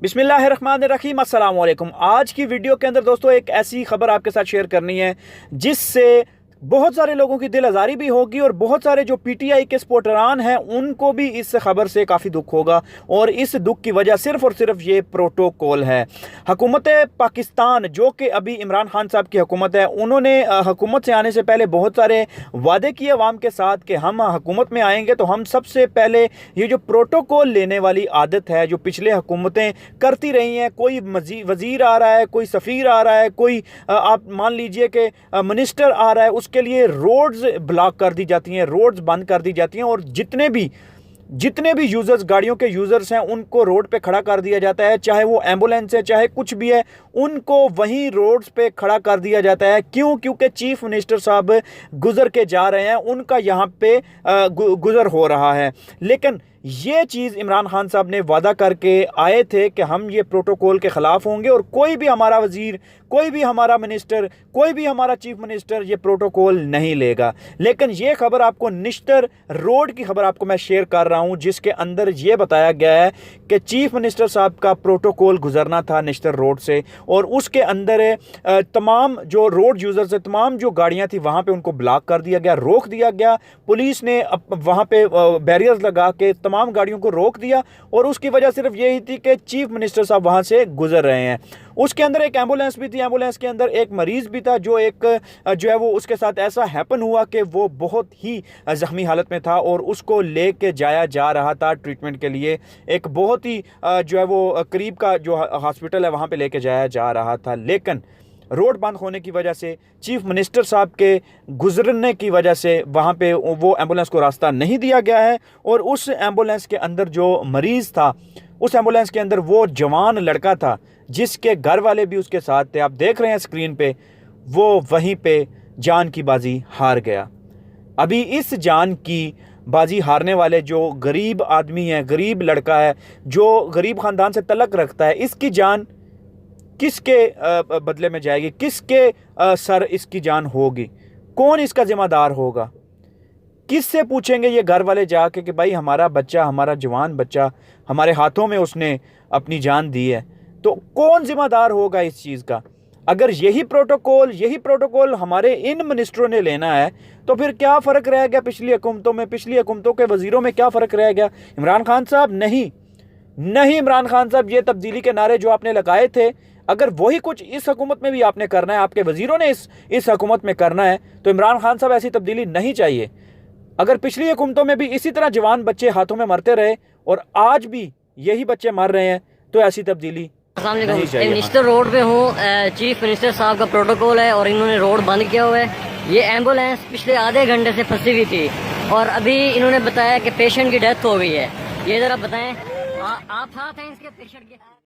बिस्मिल्लाहिर्रहमानिर्रहीम अस्सलाम वालेकुम। आज की वीडियो के अंदर दोस्तों एक ऐसी खबर आपके साथ शेयर करनी है जिससे बहुत सारे लोगों की दिल आज़ारी भी होगी और बहुत सारे जो पीटीआई के सपोर्टरान हैं उनको भी इस खबर से काफ़ी दुख होगा। और इस दुख की वजह सिर्फ़ और सिर्फ ये प्रोटोकॉल है। हुकूमत पाकिस्तान जो कि अभी इमरान खान साहब की हुकूमत है, उन्होंने हुकूमत से आने से पहले बहुत सारे वादे किए अवाम के साथ कि हम हुकूमत में आएंगे तो हम सबसे पहले ये जो लेने वाली आदत है जो पिछले हुकूमतें करती रही हैं, कोई वज़ीर आ रहा है, कोई सफ़ीर आ रहा है, कोई आप मान लीजिए कि मिनिस्टर आ रहा है, के लिए रोड्स ब्लॉक कर दी जाती हैं, रोड्स बंद कर दी जाती हैं और जितने भी यूज़र्स, गाड़ियों के यूज़र्स हैं, उनको रोड पे खड़ा कर दिया जाता है। चाहे वो एम्बुलेंस है, चाहे कुछ भी है, उनको वहीं रोड्स पे खड़ा कर दिया जाता है। क्यों? क्योंकि चीफ मिनिस्टर साहब गुजर के जा रहे हैं, उनका यहाँ पे गुजर हो रहा है। लेकिन ये चीज़ इमरान खान साहब ने वादा करके आए थे कि हम ये प्रोटोकॉल के ख़िलाफ़ होंगे और कोई भी हमारा वज़ीर, कोई भी हमारा मिनिस्टर, कोई भी हमारा चीफ मिनिस्टर ये प्रोटोकॉल नहीं लेगा। लेकिन ये खबर आपको निश्तर रोड की खबर आपको मैं शेयर कर रहा हूँ, जिसके अंदर ये बताया गया है कि चीफ मिनिस्टर साहब का प्रोटोकॉल गुजरना था निश्तर रोड से और उसके अंदर तमाम जो रोड यूज़र्स है, तमाम जो गाड़ियाँ थी वहाँ पर उनको ब्लॉक कर दिया गया, रोक दिया गया। पुलिस ने वहाँ पर बैरियर्स लगा के तमाम गाड़ियों को रोक दिया और उसकी वजह सिर्फ यही थी कि चीफ मिनिस्टर साहब वहां से गुजर रहे हैं। उसके अंदर एक एम्बुलेंस भी थी, एम्बुलेंस के अंदर एक मरीज भी था जो है वो उसके साथ ऐसा हैपन हुआ कि वो बहुत ही ज़ख्मी हालत में था और उसको लेके जाया जा रहा था ट्रीटमेंट के लिए। एक बहुत ही जो है वो करीब का जो हॉस्पिटल है वहाँ पे लेके जाया जा रहा था। लेकिन रोड बंद होने की वजह से, चीफ मिनिस्टर साहब के गुजरने की वजह से वहाँ पे वो एम्बुलेंस को रास्ता नहीं दिया गया है और उस एम्बुलेंस के अंदर जो मरीज़ था, उस एम्बुलेंस के अंदर वो जवान लड़का था जिसके घर वाले भी उसके साथ थे। आप देख रहे हैं स्क्रीन पे, वो वहीं पे जान की बाजी हार गया। अभी इस जान की बाजी हारने वाले जो गरीब आदमी है, गरीब लड़का है, जो गरीब ख़ानदान से तल्लुक़ रखता है, इसकी जान किसके बदले में जाएगी? किसके सर इसकी जान होगी? कौन इसका ज़िम्मेदार होगा? किससे पूछेंगे ये घर वाले जाके कि भाई हमारा बच्चा, हमारा जवान बच्चा हमारे हाथों में उसने अपनी जान दी है, तो कौन ज़िम्मेदार होगा इस चीज़ का? अगर यही प्रोटोकॉल हमारे इन मिनिस्टरों ने लेना है तो फिर क्या फ़र्क रह गया पिछली हुकूमतों में? पिछली हुकूमतों के वज़ीरों में क्या फ़र्क रह गया? इमरान खान साहब नहीं इमरान खान साहब, ये तब्दीली के नारे जो आपने लगाए थे, अगर वही कुछ इस हुकूमत में भी आपने करना है, आपके वज़ीरों ने इस हुकूमत में करना है, तो इमरान खान साहब ऐसी तब्दीली नहीं चाहिए। अगर पिछली हुकूमतों में भी इसी तरह जवान बच्चे हाथों में मरते रहे और आज भी यही बच्चे मर रहे हैं तो ऐसी तब्दीली नहीं चाहिए। मिनिस्टर रोड पे हूँ, चीफ मिनिस्टर साहब का प्रोटोकॉल है और इन्होंने रोड बंद किया हुआ है। ये एम्बुलेंस पिछले आधे घंटे से फंसी हुई थी और अभी इन्होंने बताया कि पेशेंट की डेथ हो गई है। ये ज़रा बताएं, आप साथ हैं इसके पेशेंट के?